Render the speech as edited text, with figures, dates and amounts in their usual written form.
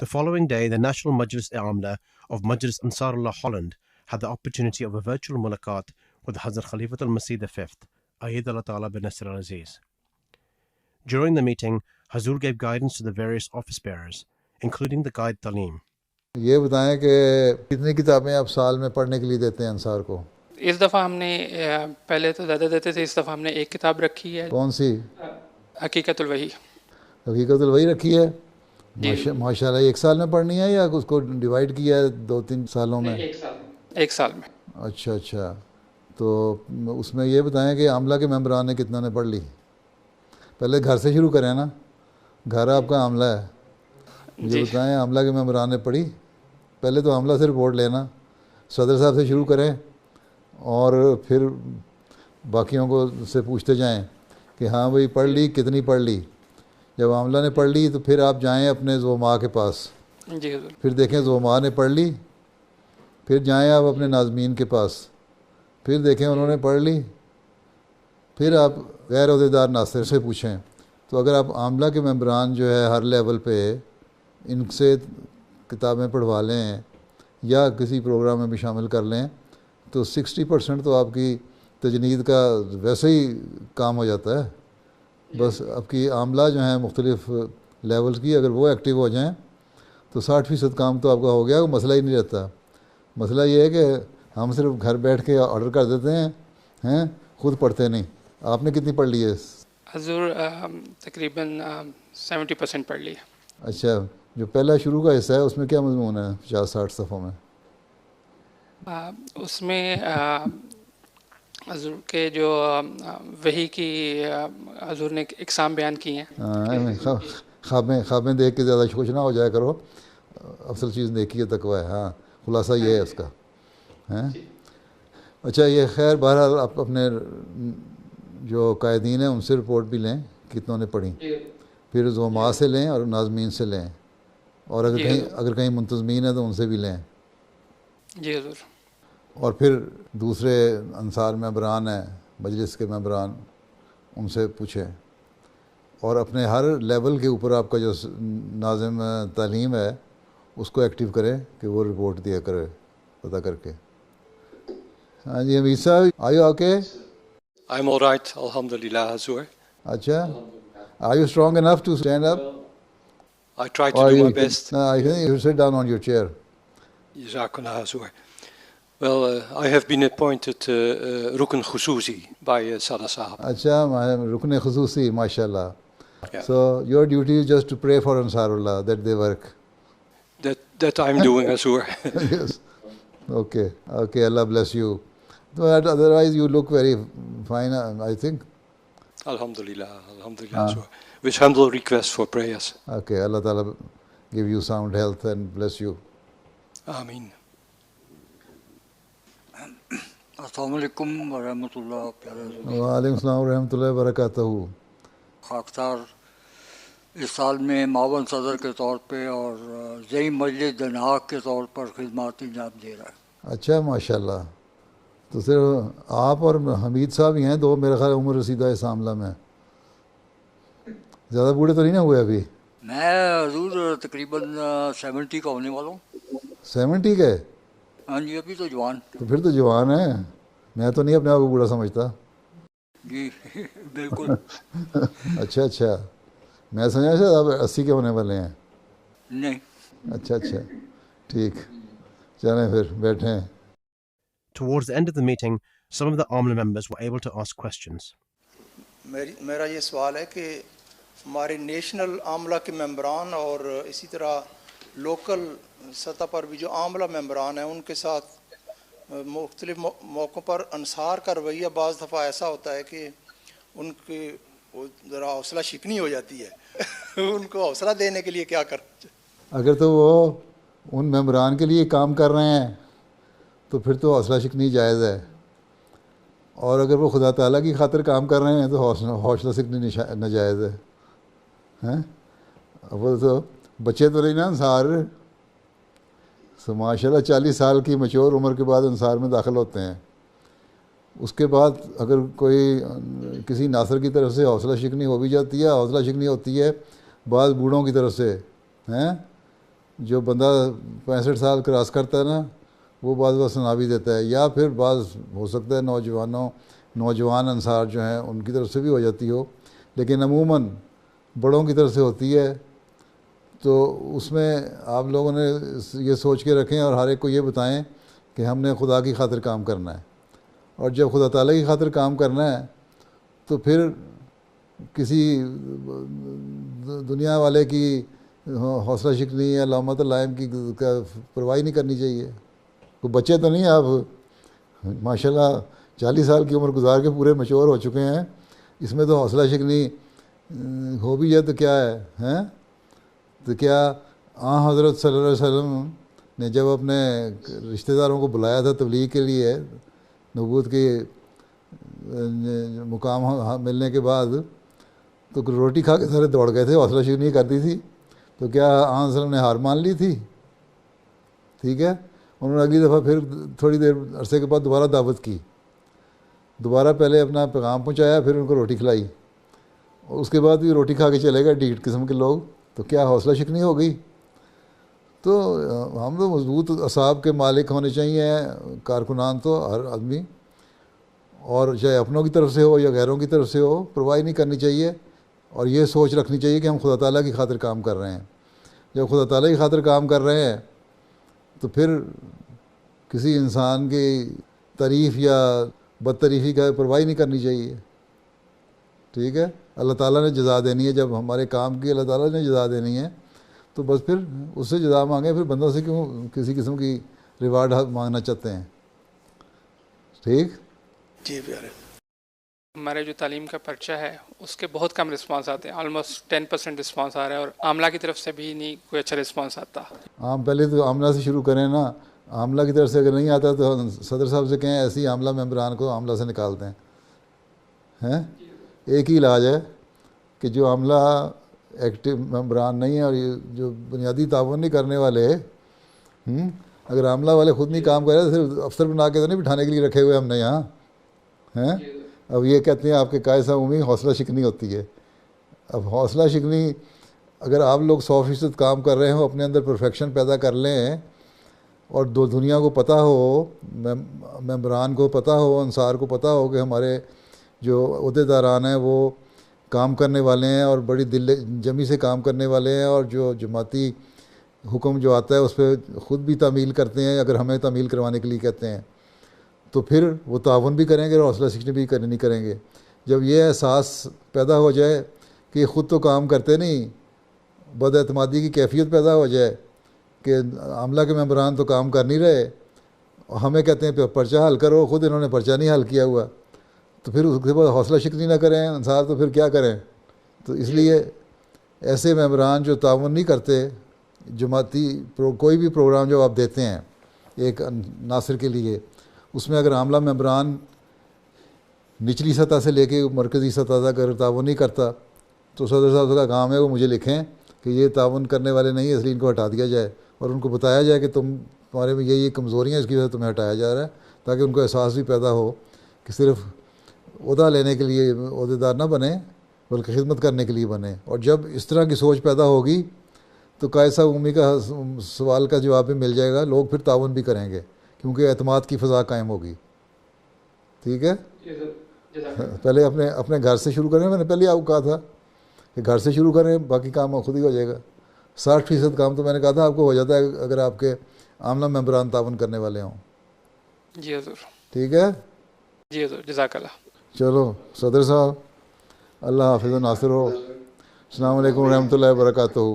The following day, the National Majlis Amla of Majlis Ansarullah Holland had the opportunity of a virtual mulaqat with Hazrat Khalifatul Masih V, Ayyadallahu Ta'ala bin Nasr al-Aziz. During the meeting, Hazur gave guidance to the various office bearers, including the guide Talim. یہ بتائیں کہ کتنی کتابیں آپ سال میں پڑھنے کے لیے دیتے ہیں انصار کو؟ اس دفعہ ہم نے پہلے تو زیادہ دیتے تھے، اس دفعہ ہم نے ایک کتاب رکھی ہے. کون سی؟ حقیقت الوحی. حقیقت الوحی رکھی ہے. ماشاء اللہ. ایک سال میں پڑھنی ہے یا اس کو ڈیوائڈ کیا ہے 2-3 سالوں میں؟ ایک سال میں. اچھا اچھا. تو اس میں یہ بتائیں کہ عاملہ کے ممبران نے کتنا نے پڑھ لی؟ پہلے گھر سے شروع کریں نا، گھر آپ کا عاملہ ہے. یہ بتائیں عاملہ کے ممبران نے پڑھی؟ پہلے تو عاملہ سے رپورٹ لینا، صدر صاحب سے شروع کریں اور پھر باقیوں کو سے پوچھتے جائیں کہ ہاں بھائی پڑھ لی، کتنی پڑھ لی. جب عاملہ نے پڑھ لی تو پھر آپ جائیں اپنے زوما کے پاس، جی حضور. پھر دیکھیں زوما نے پڑھ لی. پھر جائیں آپ اپنے ناظمین کے پاس، پھر دیکھیں انہوں نے پڑھ لی. پھر آپ غیر عہدیدار ناصر سے پوچھیں. تو اگر آپ عاملہ کے ممبران جو ہے ہر لیول پہ ان سے کتابیں پڑھوا لیں یا کسی پروگرام میں بھی شامل کر لیں تو 60% تو آپ کی تجنید کا ویسے ہی کام ہو جاتا ہے. بس آپ کی عاملہ جو ہیں مختلف لیولز کی اگر وہ ایکٹیو ہو جائیں تو 60% کام تو آپ کا ہو گیا. وہ مسئلہ ہی نہیں رہتا. مسئلہ یہ ہے کہ ہم صرف گھر بیٹھ کے آرڈر کر دیتے ہیں خود پڑھتے نہیں. آپ نے کتنی پڑھ لی ہے؟ حضور تقریباً 70% پڑھ لی. اچھا. جو پہلا شروع کا حصہ ہے اس میں کیا مضمون ہے 50-60 صفحوں میں؟ اس میں حضور کے جو وحی کی حضور نے اقسام بیان کی ہیں. خوابیں دیکھ کے زیادہ خوش نہ ہو جایا کرو. اصل چیز نیکی ہے، تقویٰ ہے. ہاں خلاصہ یہ ہے اس کا. اچھا یہ خیر بہرحال آپ اپنے جو قائدین ہیں ان سے رپورٹ بھی لیں کتنوں نے پڑھی، پھر زوما سے لیں اور ناظمین سے لیں، اور اگر کہیں منتظمین ہیں تو ان سے بھی لیں. جی حضور. اور پھر دوسرے انصار ممبران ہیں مجلس کے ممبران، ان سے پوچھیں. اور اپنے ہر لیول کے اوپر آپ کا جو ناظم تعلیم ہے اس کو ایکٹیو کریں کہ وہ رپورٹ دیا کرے پتہ کر کے. ہاں جی حمید صاحب، are you okay? I'm all right, alhamdulillah, Hazur. اچھا. Are you strong enough to stand up? I try to do my best. No, I think you should sit down on your chair. Jazakallah, Hazur. Well, I have been appointed Rukn Khususi by Sada Sahab. اچھا رکن خصوصی، ماشاءاللہ. Yeah. So your duty is just to pray for Ansarullah that they work. That I'm doing, Hazur. Yes. Okay. Allah bless you. Otherwise you look very fine, I think. Alhamdulillah, Hazur. With humble request for prayers. Okay. Allah Ta'ala give you sound health and bless you. Ameen. السلام علیکم ورحمۃ اللہ. وعلیکم السلام ورحمۃ اللہ وبرکاتہ. خاکسار اس سال میں معاون صدر کے طور پہ اور زعیم مجلس دنہاق کے طور پر خدمات انجام دے رہا ہے. اچھا ماشاءاللہ. تو صرف آپ اور حمید صاحب ہی ہیں دو میرے خیال عمر رسیدہ اس معاملہ میں. زیادہ بوڑھے تو نہیں نا ہوئے ابھی؟ میں حضور تقریباً 70 کا ہونے والا ہوں. 70 کے؟ ہاں جی. ابھی تو جوان. تو پھر تو جوان ہے. میں تو نہیں اپنے آپ کو بوڑھا سمجھتا. جی بالکل. اچھا. میں سمجھا شاید آپ 80 کے ہونے والے ہیں. نہیں. اچھا ٹھیک. چلیں پھر بیٹھیں. Towards the end of the meeting, some of the Amla members were able to ask questions. میرا یہ سوال ہے کہ ہمارے نیشنل عاملہ کے ممبران اور اسی طرح لوکل سطح پر بھی جو عاملہ ممبران ہیں ان کے ساتھ مختلف موقعوں پر انصار کا رویہ بعض دفعہ ایسا ہوتا ہے کہ ان کی ذرا حوصلہ شکنی ہو جاتی ہے. ان کو حوصلہ دینے کے لیے کیا کرنا چاہیے؟ اگر تو وہ ان ممبران کے لیے کام کر رہے ہیں تو پھر تو حوصلہ شکنی جائز ہے، اور اگر وہ خدا تعالیٰ کی خاطر کام کر رہے ہیں تو حوصلہ شکنی ناجائز ہے. وہ تو بچے تو نہیں نا انصار. ماشاء اللہ 40 سال کی میچور عمر کے بعد انصار میں داخل ہوتے ہیں. اس کے بعد اگر کوئی کسی ناصر کی طرف سے حوصلہ شکنی ہو بھی جاتی ہے، حوصلہ شکنی ہوتی ہے بعض بوڑھوں کی طرف سے جو بندہ 65 سال کراس کرتا ہے نا وہ بعض وقت سنا بھی دیتا ہے، یا پھر بعض ہو سکتا ہے نوجوان انصار جو ہیں ان کی طرف سے بھی ہو جاتی ہو، لیکن عموماً بڑوں کی طرف سے ہوتی ہے۔ تو اس میں آپ لوگوں نے یہ سوچ کے رکھیں اور ہر ایک کو یہ بتائیں کہ ہم نے خدا کی خاطر کام کرنا ہے، اور جب خدا تعالیٰ کی خاطر کام کرنا ہے تو پھر کسی دنیا والے کی حوصلہ شکنی یا لومۃ اللائم کی پرواہ نہیں کرنی چاہیے۔ تو بچے تو نہیں، آپ ماشاءاللہ 40 سال کی عمر گزار کے پورے میچور ہو چکے ہیں، اس میں تو حوصلہ شکنی ہو بھی ہے تو کیا ہے؟ تو کیا حضرت صلی اللہ علیہ وسلم نے جب اپنے رشتہ داروں کو بلایا تھا تبلیغ کے لیے، نبوت کے مقام ملنے کے بعد، تو روٹی کھا کے سارے دوڑ گئے تھے، حوصلہ شکنی کرتی تھی، تو کیا آن صلی اللہ علیہ وسلم نے ہار مان لی تھی؟ ٹھیک ہے، انہوں نے اگلی دفعہ پھر تھوڑی دیر عرصے کے بعد دوبارہ دعوت کی، دوبارہ پہلے اپنا پیغام پہنچایا، پھر ان کو روٹی کھلائی، اور اس کے بعد بھی روٹی کھا کے چلے گئے ڈیٹ قسم کے لوگ، تو کیا حوصلہ شکنی ہو گئی؟ تو ہم تو مضبوط اعصاب کے مالک ہونے چاہیے کارکنان، تو ہر آدمی، اور چاہے اپنوں کی طرف سے ہو یا غیروں کی طرف سے ہو، پرواہ نہیں کرنی چاہیے، اور یہ سوچ رکھنی چاہیے کہ ہم خدا تعالیٰ کی خاطر کام کر رہے ہیں۔ جب خدا تعالیٰ کی خاطر کام کر رہے ہیں تو پھر کسی انسان کی تعریف یا بدتعریفی کا پرواہ نہیں کرنی چاہیے۔ ٹھیک ہے، اللہ تعالیٰ نے جزا دینی ہے، جب ہمارے کام کی اللہ تعالیٰ نے جزا دینی ہے تو بس پھر اس سے جزا مانگیں، پھر بندوں سے کیوں کسی قسم کی ریوارڈ مانگنا چاہتے ہیں؟ ٹھیک جی پیارے، ہمارے جو تعلیم کا پرچہ ہے اس کے بہت کم رسپانس آتے ہیں، آلموسٹ 10% رسپانس آ رہا ہے، اور عاملہ کی طرف سے بھی نہیں کوئی اچھا رسپانس آتا۔ پہلے تو عاملہ سے شروع کریں نا، عاملہ کی طرف سے اگر نہیں آتا تو صدر صاحب سے کہیں ایسی عاملہ ممبران کو عاملہ سے نکالتے ہیں۔ ایک ہی علاج ہے کہ جو عاملہ ایکٹیو ممبران نہیں ہے اور یہ جو بنیادی تعاون نہیں کرنے والے، اگر عاملہ والے خود نہیں کام کرے تو صرف افسر بنا کے تو نہیں بٹھانے کے لیے رکھے ہوئے ہم نے یہاں ہیں۔ اب یہ کہتے ہیں آپ کے قائد صاحب عمومی حوصلہ شکنی ہوتی ہے۔ اب حوصلہ شکنی اگر آپ لوگ 100% کام کر رہے ہوں، اپنے اندر پرفیکشن پیدا کر لیں، اور دنیا کو پتہ ہو، ممبران کو پتہ ہو، انصار کو پتہ ہو کہ ہمارے جو عہدے داران ہیں وہ کام کرنے والے ہیں اور بڑی دل جمی سے کام کرنے والے ہیں، اور جو جماعتی حکم جو آتا ہے اس پہ خود بھی تعمیل کرتے ہیں، اگر ہمیں تعمیل کروانے کے لیے کہتے ہیں تو پھر وہ تعاون بھی کریں گے اور حوصلہ شکنی بھی نہیں کریں گے۔ جب یہ احساس پیدا ہو جائے کہ خود تو کام کرتے نہیں، بد اعتمادی کی کیفیت پیدا ہو جائے کہ عاملہ کے ممبران تو کام کر نہیں رہے، ہمیں کہتے ہیں پرچہ حل کرو، خود انہوں نے پرچہ نہیں حل کیا ہوا، تو پھر اس کے بعد حوصلہ شکنی نہ کریں انصار، تو پھر کیا کریں؟ تو اس لیے ایسے ممبران جو تعاون نہیں کرتے، جماعتی کوئی بھی پروگرام جو آپ دیتے ہیں ایک ناصر کے لیے، اس میں اگر عاملہ ممبران نچلی سطح سے لے کے مرکزی سطح تک اگر تعاون نہیں کرتا تو صدر صاحب کا کام ہے وہ مجھے لکھیں کہ یہ تعاون کرنے والے نہیں ہیں، اس لیے ان کو ہٹا دیا جائے، اور ان کو بتایا جائے کہ تمہارے میں یہ کمزوریاں ہیں، اس کی وجہ سے تمہیں ہٹایا جا رہا ہے، تاکہ ان کو احساس بھی پیدا ہو کہ صرف عہدہ لینے کے لیے عہدے دار نہ بنے بلکہ خدمت کرنے کے لیے بنے۔ اور جب اس طرح کی سوچ پیدا ہوگی تو قائد صاحب عمومی کا سوال کا جواب بھی مل جائے گا، لوگ پھر تعاون بھی کریں گے کیونکہ اعتماد کی فضا قائم ہوگی۔ ٹھیک ہے، پہلے اپنے گھر سے شروع کریں، میں نے پہلے آپ کو کہا تھا کہ گھر سے شروع کریں، باقی کام خود ہی ہو جائے گا۔ 60% کام تو میں نے کہا تھا آپ کو ہو جاتا ہے اگر آپ کے عاملہ ممبران تعاون کرنے والے ہوں۔ جی حضور۔ ٹھیک ہے جی حضور، جزاک اللہ۔ چلو صدر صاحب، اللہ حافظ و ناصر ہو۔ السلام علیکم ورحمۃ اللہ وبرکاتہ۔